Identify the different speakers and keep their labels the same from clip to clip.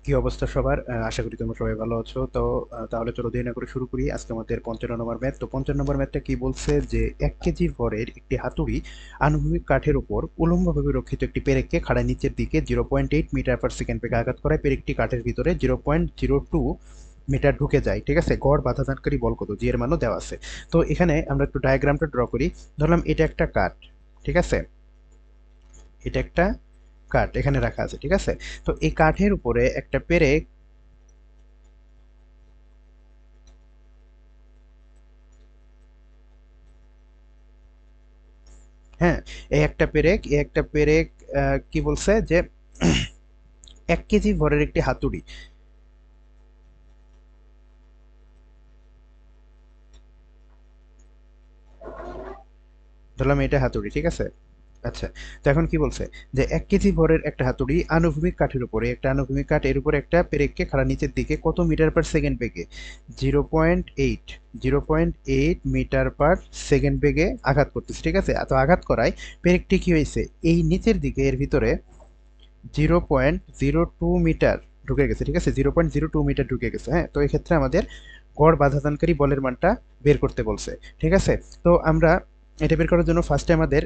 Speaker 1: কি অবস্থা সবার? আশা করি তোমরা সবাই ভালো আছো। তো তাহলে চলো দেরি না করে শুরু করি আজকে আমাদের ৫৫ নম্বর ম্যাথ। তো ৫৫ নম্বর ম্যাথটা কি বলছে যে ১ কেজি ভরের একটি হাতুড়ি আনুভূমিক কাঠের উপর উল্লম্বভাবে রক্ষিত একটি পেরেককে খাড়া নিচের দিকে ০.৮ মিটার পার সেকেন্ড বেগে আঘাত করায় পেরেকটি কাঠের ভিতরে ০.০২ মিটার ঢুকে যায়। ঠিক আছে? গড় বাধাদানকারী বল কত? জি এর মানও দেওয়া আছে। তো এখানে আমরা একটু ডায়াগ্রামটা ড্র করি। ধরলাম এটা একটা কাঠ। ঠিক আছে? এটা একটা কাঠ এখানে রাখা আছে। ঠিক আছে? তো এই কাঠের উপরে একটা পেরেক, হ্যাঁ, এই একটা পেরেক কি বলছে যে ১ কেজি ভরের একটি হাতুড়ি। ধরলাম এটা হাতুড়ি, ঠিক আছে? আচ্ছা, তো এখন কি বলছে যে ১ কেজি ভরের একটা হাতুড়ি আনুভূমিক কাঠের উপরে, একটা আনুভূমিক কাঠ এর উপরে একটা পেরেককে খাড়া নিচের দিকে কত মিটার পার সেকেন্ড বেগে 0.8 0.8 মিটার পার সেকেন্ড বেগে আঘাত করতেছে। ঠিক আছে? তো আঘাত করায় পেরেকটি কি হয়েছে এই নিচের দিকে এর ভিতরে 0.02 মিটার ঢুকে গেছে। ঠিক আছে? 0.02 মিটার ঢুকে গেছে। হ্যাঁ, তো এক্ষেত্রে আমাদের গড় বাধাদানকারী বলের মানটা বের করতে বলছে। ঠিক আছে? তো আমরা এটা বের করার জন্য ফার্স্টে আমাদের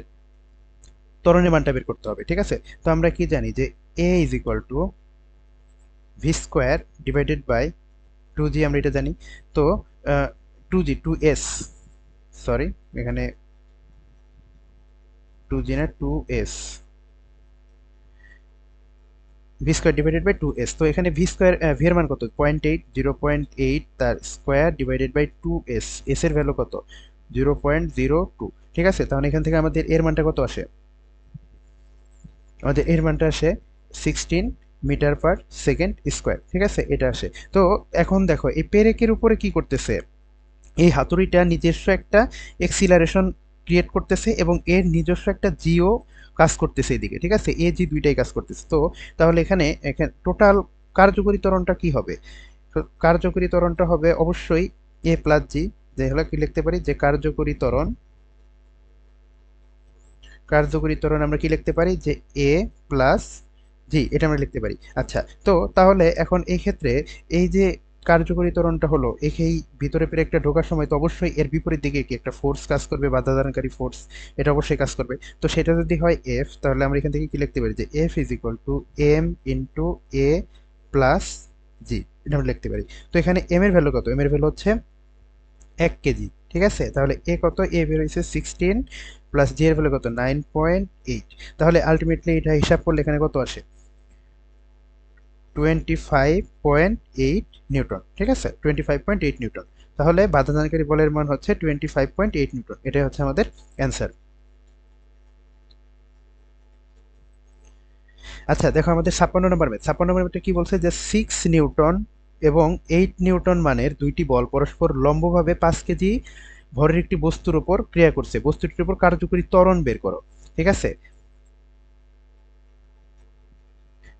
Speaker 1: ত্বরণের মানটা বের করতে হবে। ঠিক আছে? তো আমরা কি জানি যে a is equal to v square divided by 2g, আমরা এটা জানি। তো 2g 2s, সরি, এখানে 2g না 2s, V square divided by 2s। তো এখানে ভি স্কোয়ার, ভি এর মান কত? 0.8, 0.8 তার square divided by 2s, s এর ভ্যালু কত? 0.02। ঠিক আছে? তাহলে এখান থেকে আমাদের এর মানটা কত আসে? আমাদের এর মানটা আসে 16 মিটার পার সেকেন্ড স্কোয়ার। ঠিক আছে? এটা আসে। তো এখন দেখো এই পেরেকের উপরে কি করতেছে, এই হাতুড়িটা নিজস্ব একটা এক্সিলারেশন ক্রিয়েট করতেছে এবং এর নিজস্ব একটা জিও কাজ করতেছে এদিকে। ঠিক আছে? এ জি দুইটাই কাজ করতেছে। তো তাহলে এখানে এখানে টোটাল কার্যকরী ত্বরণটা কি হবে? তো কার্যকরী ত্বরণটা হবে অবশ্যই এ প্লাস জি। যে হলো কি লিখতে পারি যে কার্যকরী ত্বরণ আমরা কি লিখতে পারি যে এ প্লাস জি, এটা আমরা লিখতে পারি। আচ্ছা, তো তাহলে এখন এই ক্ষেত্রে এই যে কার্যকরী ত্বরণটা হলো এই ভিতরে পেরেকটা ঢোকার সময় তো অবশ্যই এর বিপরীত দিকে কি একটা ফোর্স কাজ করবে, বাধা দানকারী ফোর্স, এটা অবশ্যই কাজ করবে। তো সেটা যদি হয় এফ, তাহলে আমরা এখান থেকে কি লিখতে পারি যে F is equal to M into A plus G, এটা আমরা লিখতে পারি। তো এখানে এম এর ভ্যালু কত? এম এর ভ্যালু হচ্ছে ১ কেজি। ঠিক আছে? তাহলে এ কত? এ বের হইছে 16 প্লাস জি এর ভ্যালু কত? 9.8। তাহলে আল্টিমেটলি এটা হিসাব করলে এখানে কত আসে? 25.8 নিউটন। ঠিক আছে? 25.8 নিউটন। তাহলে বাধাদানকারী বলের মান হচ্ছে 25.8 নিউটন। এটাই হচ্ছে আমাদের অ্যান্সার। আচ্ছা, দেখো আমাদের ৫৬ নম্বর ম্যাথ। ৫৬ নম্বর ম্যাথটা কি বলছে যে 6 নিউটন এবং 8 নিউটন মানের দুইটি বল পরস্পর লম্বভাবে ৫ কেজি ভরের একটি বস্তুর উপর ক্রিয়া করছে। বস্তুটির উপর কার্যকরী ত্বরণ বের করো। ঠিক আছে?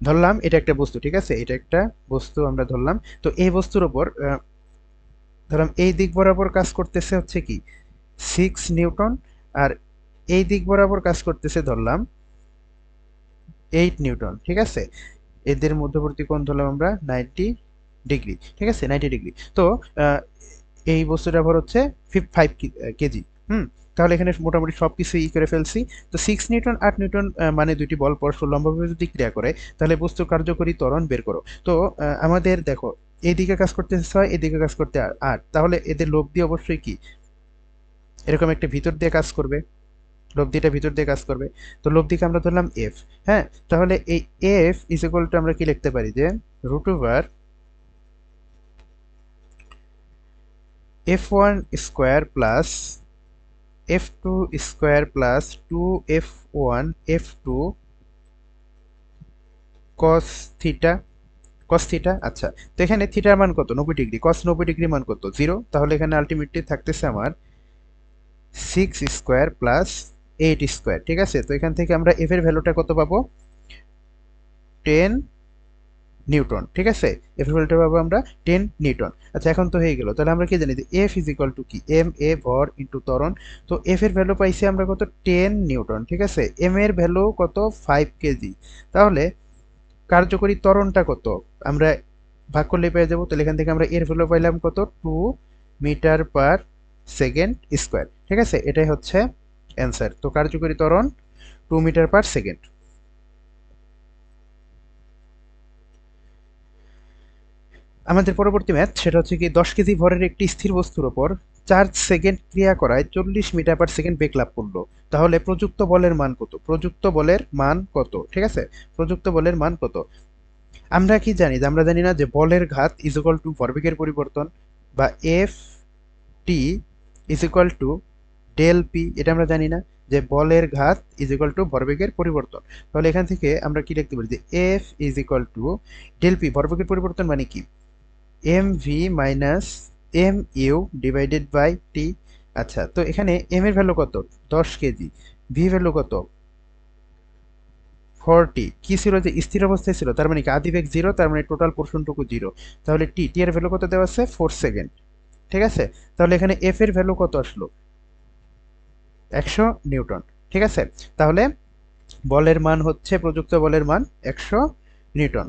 Speaker 1: ধরলাম এটা একটা বস্তু। ঠিক আছে? এটা একটা বস্তু আমরা ধরলাম। তো এই বস্তুর উপর ধরলাম এই দিক বরাবর কাজ করতেছে হচ্ছে কি 6 নিউটন, আর এই দিক বরাবর কাজ করতেছে ধরলাম 8 নিউটন। ঠিক আছে? এদের মধ্যবর্তী কোণ ধরলাম আমরা 90 ডিগ্রি। ঠিক আছে? 90 ডিগ্রি। তো আহ, এই বস্তুটার ভর হচ্ছে 5 কেজি। হুম, তাহলে এখানে মোটামুটি সবকিছু ই করে ফেলছি। তো 6 নিউটন 8 নিউটন মানে দুইটি বল পরস্পর লম্বভাবে যদি ক্রিয়া করে তাহলে বস্তুর কার্যকরী ত্বরণ বের করো। তো আমাদের দেখো এইদিকে কাজ করতেছে 6, এদিকে কাজ করতে 8, তাহলে এদের লব দিয়ে অবশ্যই কি এরকম একটা ভিতর দিয়ে কাজ করবে। লব্ধিটা ভিতর দিয়ে কাজ করবে। তো লব্ধিকে আমরা ধরলাম এফ। হ্যাঁ, তাহলে এই এফ ইজ ইকুয়াল টু আমরা কি লিখতে পারি যে root over f one square plus f two square plus 2f1 f2 cos theta, cos theta. আচ্ছা, তো এখানে থিটার মান কত? 90 ডিগ্রি। কস 90 ডিগ্রি মান কত? 0। তাহলে এখানে আলটিমেটলি থাকতেছে আমার 6 স্কোয়ার প্লাস 8 স্কোয়ার। ঠিক আছে? তো এখান থেকে আমরা এফ এর ভ্যালুটা কত পাবো? 10 নিউটন। ঠিক আছে? এফ এর ভ্যালুটা পাবো আমরা 10 নিউটন। আচ্ছা, এখন তো হয়ে গেল। তাহলে আমরা কি জানি যে এফ ইজ ইকুয়াল টু কি এম এ ভর ইন্টু ত্বরণ। তো এফ এর ভ্যালু পাইছি আমরা কত? 10 নিউটন। ঠিক আছে? এম এর ভ্যালু কত? 5 কেজি। তাহলে কার্যকরী ত্বরণটা কত আমরা ভাগ করলে পেয়ে যাবো। তাহলে এখান থেকে আমরা এর ভ্যালু পাইলাম কত, 2 মিটার পার সেকেন্ড স্কোয়ার। ঠিক আছে, এটাই হচ্ছে অ্যান্সার। তো কার্যকরী ত্বরণ 2 মিটার পার সেকেন্ড। আমাদের পরবর্তী ম্যাথ সেটা হচ্ছে কি 10 কেজি ভরের একটি স্থির বস্তুর ওপর 4 সেকেন্ড ক্রিয়া করায় 40 মিটার পার সেকেন্ড বেগ লাভ করলো। তাহলে প্রযুক্ত বলের মান কত? প্রযুক্ত বলের মান কত? ঠিক আছে, প্রযুক্ত বলের মান কত? আমরা কি জানি, যে আমরা জানি না যে বলের ঘাত ইজ ইকুয়াল টু ভরবেগের পরিবর্তন, বা F t is equal to del p, এটা আমরা জানি না যে বলের ঘাত ইজ ইকুয়াল টু ভরবেগের পরিবর্তন। তাহলে এখান থেকে আমরা কি লিখতে পারি, যে F is equal to del P, ভরবেগের পরিবর্তন মানে কি, M V minus M U divided by T. আচ্ছা, তো এখানে এম এর ভ্যালু কত, 10 কেজি, ভি ভ্যালু কত, 40, কি ছিল, যে স্থির অবস্থায় ছিল, তার মানে কি আদি বেগ জিরো, তার মানে টোটাল পোর্শনটুকু জিরো। তাহলে টি টি এর ভ্যালু কত দেওয়া আছে, 4 সেকেন্ড। ঠিক আছে, তাহলে এখানে এফ এর ভ্যালু কত আসলো, 100 নিউটন। ঠিক আছে, তাহলে বলের মান হচ্ছে, প্রযুক্ত বলের মান 100 নিউটন।